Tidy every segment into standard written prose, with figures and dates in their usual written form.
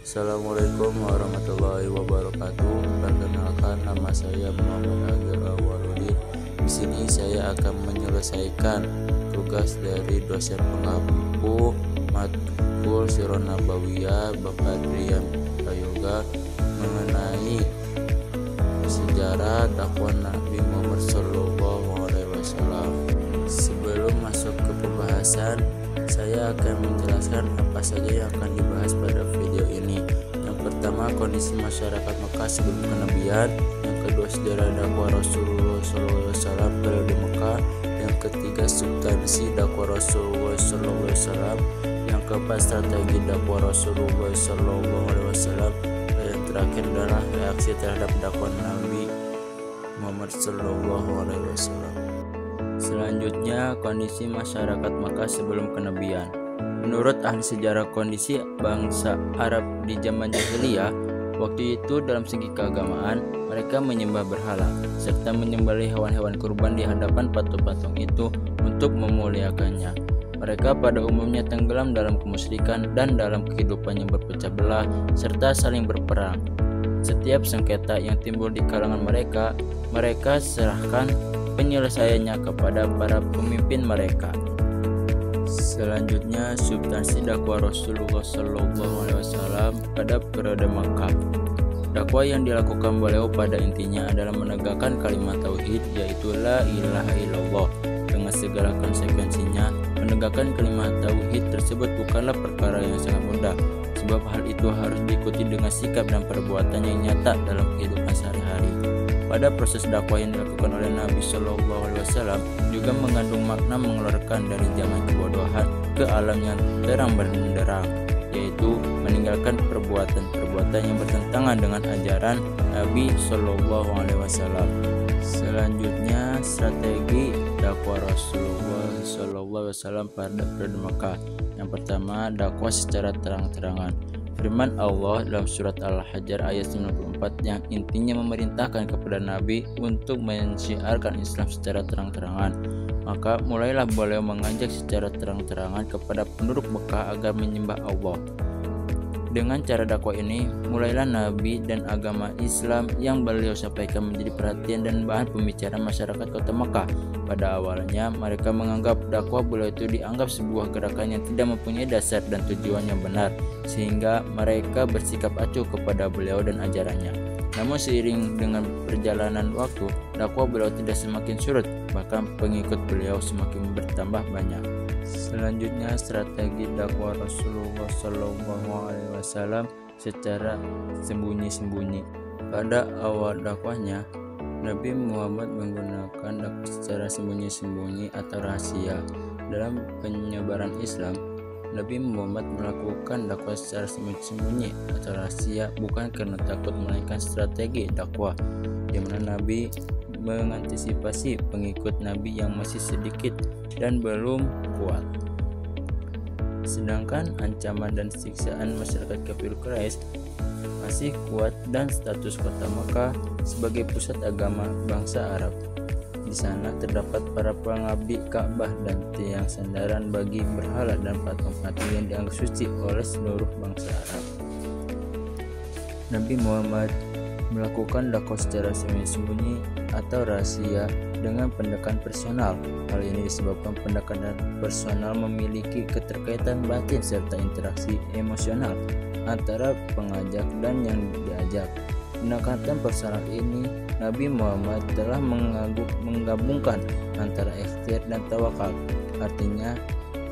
Assalamualaikum warahmatullahi wabarakatuh. Perkenalkan, nama saya Muhammad Agil Awaludin. Di sini saya akan menyelesaikan tugas dari dosen pengampu matkul Sirah Nabawiyah Bapak Drian Prayoga mengenai sejarah dakwah Nabi Muhammad SAW. Sebelum masuk ke pembahasan, saya akan menjelaskan apa saja yang akan dibahas pada video ini. Yang pertama, kondisi masyarakat Mekah sebelum kenabian. Yang kedua, sejarah dakwah Rasulullah SAW periode Mekah. Yang ketiga, substansi dakwah Rasulullah SAW. Yang keempat, strategi dakwah Rasulullah SAW. Dan yang terakhir adalah reaksi terhadap dakwah Nabi Muhammad SAW. Selanjutnya, kondisi masyarakat Makkah sebelum kenabian. Menurut ahli sejarah, kondisi bangsa Arab di zaman jahiliyah waktu itu dalam segi keagamaan, mereka menyembah berhala serta menyembelih hewan-hewan kurban di hadapan patung-patung itu untuk memuliakannya. Mereka pada umumnya tenggelam dalam kemusyrikan dan dalam kehidupan yang berpecah belah serta saling berperang. Setiap sengketa yang timbul di kalangan mereka serahkan penyelesaiannya kepada para pemimpin mereka. Selanjutnya, substansi dakwah Rasulullah SAW pada periode Makkah. Dakwah yang dilakukan beliau pada intinya adalah menegakkan kalimat tauhid, yaitu la ilaha illallah dengan segala konsekuensinya. Menegakkan kalimat tauhid tersebut bukanlah perkara yang sangat mudah, sebab hal itu harus diikuti dengan sikap dan perbuatan yang nyata dalam kehidupan sehari-hari. Pada proses dakwah yang dilakukan oleh Nabi SAW juga mengandung makna mengeluarkan dari zaman kebodohan ke alam yang terang benderang, yaitu meninggalkan perbuatan-perbuatan yang bertentangan dengan ajaran Nabi SAW. Selanjutnya, strategi dakwah Rasulullah SAW pada periode Makkah. Yang pertama, dakwah secara terang-terangan. Firman Allah dalam surat Al-Hajar ayat 94 yang intinya memerintahkan kepada Nabi untuk mensiarkan Islam secara terang-terangan. Maka mulailah beliau mengajak secara terang-terangan kepada penduduk Mekah agar menyembah Allah. Dengan cara dakwah ini, mulailah Nabi dan agama Islam yang beliau sampaikan menjadi perhatian dan bahan pembicaraan masyarakat kota Mekah. Pada awalnya, mereka menganggap dakwah beliau itu dianggap sebuah gerakan yang tidak mempunyai dasar dan tujuan yang benar, sehingga mereka bersikap acuh kepada beliau dan ajarannya. Namun seiring dengan perjalanan waktu, dakwah beliau tidak semakin surut, bahkan pengikut beliau semakin bertambah banyak. Selanjutnya, strategi dakwah Rasulullah SAW secara sembunyi-sembunyi. Pada awal dakwahnya, Nabi Muhammad menggunakan dakwah secara sembunyi-sembunyi atau rahasia. Dalam penyebaran Islam, Nabi Muhammad melakukan dakwah secara sembunyi-sembunyi atau rahasia bukan karena takut, melainkan strategi dakwah di mana Nabi mengantisipasi pengikut Nabi yang masih sedikit dan belum kuat. Sedangkan ancaman dan siksaan masyarakat kafir Quraisy masih kuat dan status kota Makkah sebagai pusat agama bangsa Arab. Di sana terdapat para pengabdi Ka'bah dan tiang sandaran bagi berhala dan patung-patung yang dianggap suci oleh seluruh bangsa Arab. Nabi Muhammad melakukan dakwah secara sembunyi-sembunyi atau rahasia dengan pendekatan personal. Hal ini disebabkan pendekatan personal memiliki keterkaitan batin serta interaksi emosional antara pengajak dan yang diajak. Pendekatan personal ini, Nabi Muhammad telah menggabungkan antara ikhtiar dan tawakal. Artinya,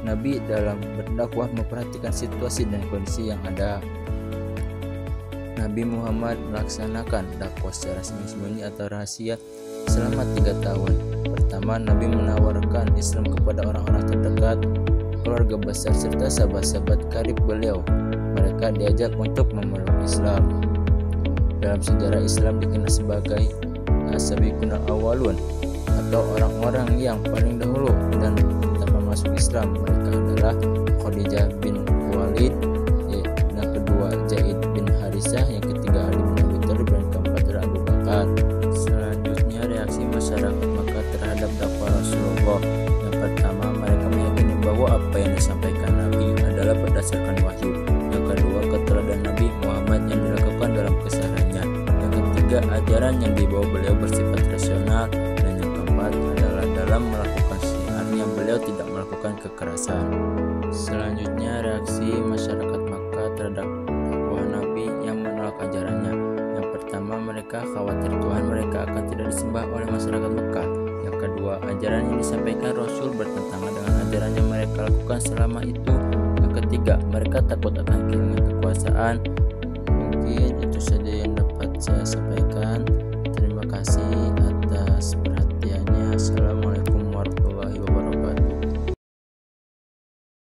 Nabi dalam berdakwah memperhatikan situasi dan kondisi yang ada. Nabi Muhammad melaksanakan dakwah secara sembunyi atau rahasia selama 3 tahun. Pertama, Nabi menawarkan Islam kepada orang-orang terdekat, keluarga besar serta sahabat-sahabat karib beliau. Mereka diajak untuk memeluk Islam. Dalam sejarah Islam dikenal sebagai as-sabiqun al-awwalun atau orang-orang yang paling dahulu dan pertama masuk Islam. Mereka adalah Khadijah bin Khuwailid, yang kedua Zaid bin Harisah, yang ketiga Ali bin Abi Thalib, dan keempat adalah Abu Bakar. Selanjutnya, reaksi masyarakat Makkah terhadap dakwah Rasulullah. Yang pertama, mereka meyakini bahwa apa yang disampaikan Nabi adalah berdasarkan wahyu. Yang kedua, keteladanan Nabi Muhammad ajaran yang dibawa beliau bersifat rasional, dan yang keempat adalah dalam melakukan syiarnya beliau tidak melakukan kekerasan. Selanjutnya, reaksi masyarakat Makkah terhadap dakwah Nabi yang menolak ajarannya. Yang pertama, mereka khawatir Tuhan mereka akan tidak disembah oleh masyarakat Makkah. Yang kedua, ajaran yang disampaikan Rasul bertentangan dengan ajaran yang mereka lakukan selama itu. Yang ketiga, mereka takut akan kehilangan kekuasaan. Mungkin itu saja yang dapat saya sampaikan.